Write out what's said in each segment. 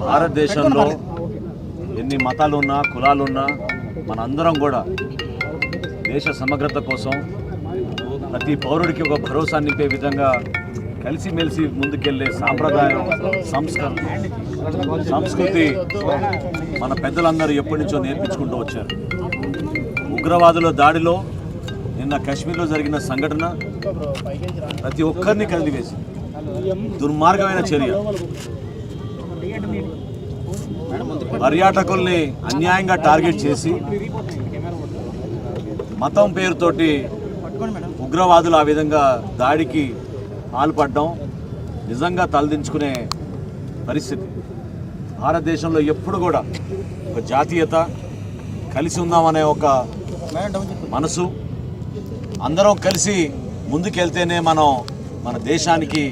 భారతదేశంలో ఎన్ని మతాలున్నా కులాలున్నా మనందరం కూడా దేశ సమగ్రత కోసం ప్రతి పౌరుడికి ఒక భరోసా నింపే విధంగా కలిసిమెలిసి ముందుకెళ్లే సాంప్రదాయం సంస్కృతి మన పెద్దలందరూ ఎప్పటి నుంచో నేర్పించుకుంటూ వచ్చారు. ఉగ్రవాదుల దాడిలో నిన్న కాశ్మీర్లో జరిగిన సంఘటన ప్రతి ఒక్కరిని కదిలివేసి దుర్మార్గమైన చర్య. పర్యాటకుల్ని అన్యాయంగా టార్గెట్ చేసి మతం పేరుతోటి ఉగ్రవాదులు ఆ విధంగా దాడికి పాల్పడడం నిజంగా తలదించుకునే పరిస్థితి. భారతదేశంలో ఎప్పుడు కూడా ఒక జాతీయత, కలిసి ఉందామనే ఒక మనసు, అందరం కలిసి ముందుకెళ్తేనే మనం మన దేశానికి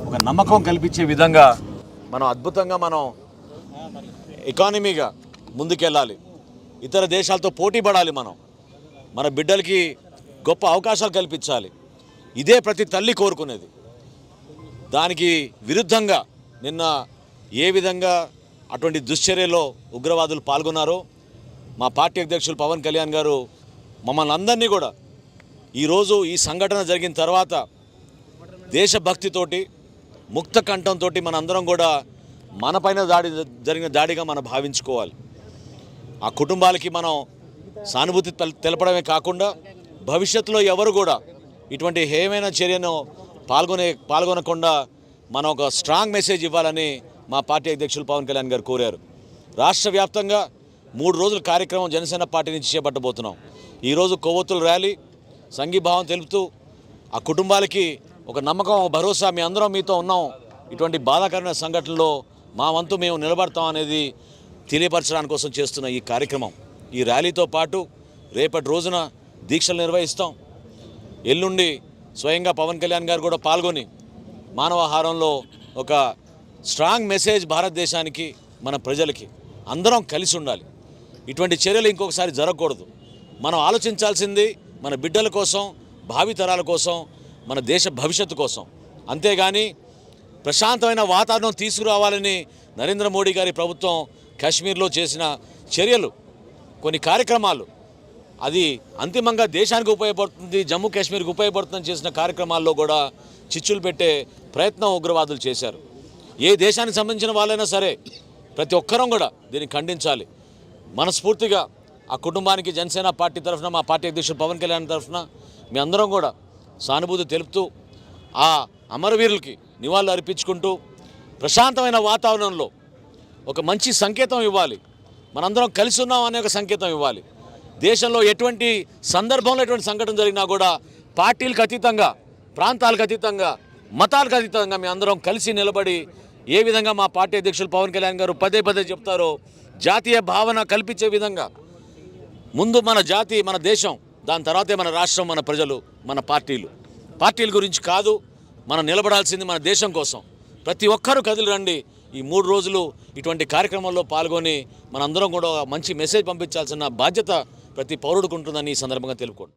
ఒక నమ్మకం కల్పించే విధంగా మనం అద్భుతంగా మనం ఎకానమీగా ముందుకెళ్ళాలి. ఇతర దేశాలతో పోటీ పడాలి. మన బిడ్డలకి గొప్ప అవకాశాలు కల్పించాలి. ఇదే ప్రతి తల్లి కోరుకునేది. దానికి విరుద్ధంగా నిన్న ఏ విధంగా అటువంటి దుశ్చర్యలో ఉగ్రవాదులు పాల్గొన్నారో మా పార్టీ అధ్యక్షులు పవన్ కళ్యాణ్ గారు మమ్మల్ని అందరినీ కూడా ఈరోజు ఈ సంఘటన జరిగిన తర్వాత దేశభక్తితోటి ముక్త కంఠంతో మనందరం కూడా మనపైన జరిగిన దాడిగా మనం భావించుకోవాలి. ఆ కుటుంబాలకి మనం సానుభూతి తెలపడమే కాకుండా భవిష్యత్తులో ఎవరు కూడా ఇటువంటి హేయమైన చర్యను పాల్గొనకుండా మనం ఒక స్ట్రాంగ్ మెసేజ్ ఇవ్వాలని మా పార్టీ అధ్యక్షులు పవన్ కళ్యాణ్ గారు కోరారు. రాష్ట్ర వ్యాప్తంగా 3 రోజుల కార్యక్రమం జనసేన పార్టీ నుంచి చేపట్టబోతున్నాం. ఈరోజు కొవ్వొత్తుల ర్యాలీ, సంఘీభావం తెలుపుతూ ఆ కుటుంబాలకి ఒక నమ్మకం, భరోసా, మీ అందరం మీతో ఉన్నాం, ఇటువంటి బాధాకరమైన సంఘటనలో మా వంతు మేము నిలబడతాం అనేది తెలియపరచడానికి కోసం చేస్తున్న ఈ కార్యక్రమం. ఈ ర్యాలీతో పాటు రేపటి రోజున దీక్షలు నిర్వహిస్తాం. ఎల్లుండి స్వయంగా పవన్ కళ్యాణ్ గారు కూడా పాల్గొని మానవాహారంలో ఒక స్ట్రాంగ్ మెసేజ్ భారతదేశానికి, మన ప్రజలకి అందరం కలిసి ఉండాలి. ఇటువంటి చర్యలు ఇంకొకసారి జరగకూడదు. మనం ఆలోచించాల్సింది మన బిడ్డల కోసం, భావితరాల కోసం, మన దేశ భవిష్యత్తు కోసం. అంతేగాని ప్రశాంతమైన వాతావరణం తీసుకురావాలని నరేంద్ర మోడీ గారి ప్రభుత్వం కాశ్మీర్లో చేసిన చర్యలు, కొన్ని కార్యక్రమాలు, అది అంతిమంగా దేశానికి ఉపయోగపడుతుంది, జమ్మూ కాశ్మీర్కి ఉపయోగపడుతుందని చేసిన కార్యక్రమాల్లో కూడా చిచ్చులు పెట్టే ప్రయత్నం ఉగ్రవాదులు చేశారు. ఏ దేశానికి సంబంధించిన వాళ్ళైనా సరే ప్రతి ఒక్కరం కూడా దీన్ని ఖండించాలి. మనస్ఫూర్తిగా ఆ కుటుంబానికి జనసేన పార్టీ తరఫున, మా పార్టీ అధ్యక్షుడు పవన్ కళ్యాణ్ తరఫున మీ అందరం కూడా సానుభూతి తెలుపుతూ ఆ అమరవీరులకి నివాళులు అర్పించుకుంటూ ప్రశాంతమైన వాతావరణంలో ఒక మంచి సంకేతం ఇవ్వాలి. మనందరం కలిసి ఉన్నాం అనే ఒక సంకేతం ఇవ్వాలి. దేశంలో ఎటువంటి సందర్భంలో ఎటువంటి సంఘటన జరిగినా కూడా పార్టీలకు అతీతంగా, ప్రాంతాలకు అతీతంగా, మతాలకు అతీతంగా మీ అందరం కలిసి నిలబడి ఏ విధంగా మా పార్టీ అధ్యక్షులు పవన్ కళ్యాణ్ గారు పదే చెప్తారో జాతీయ భావన కల్పించే విధంగా ముందు మన జాతి, మన దేశం, దాని తర్వాతే మన రాష్ట్రం, మన ప్రజలు, మన పార్టీల గురించి కాదు. మనం నిలబడాల్సింది మన దేశం కోసం. ప్రతి ఒక్కరూ కదిలి రండి. ఈ 3 రోజులు ఇటువంటి కార్యక్రమాల్లో పాల్గొని మనందరం కూడా మంచి మెసేజ్ పంపించాల్సిన బాధ్యత ప్రతి పౌరుడికి ఉంటుందని ఈ సందర్భంగా తెలుపుకోండి.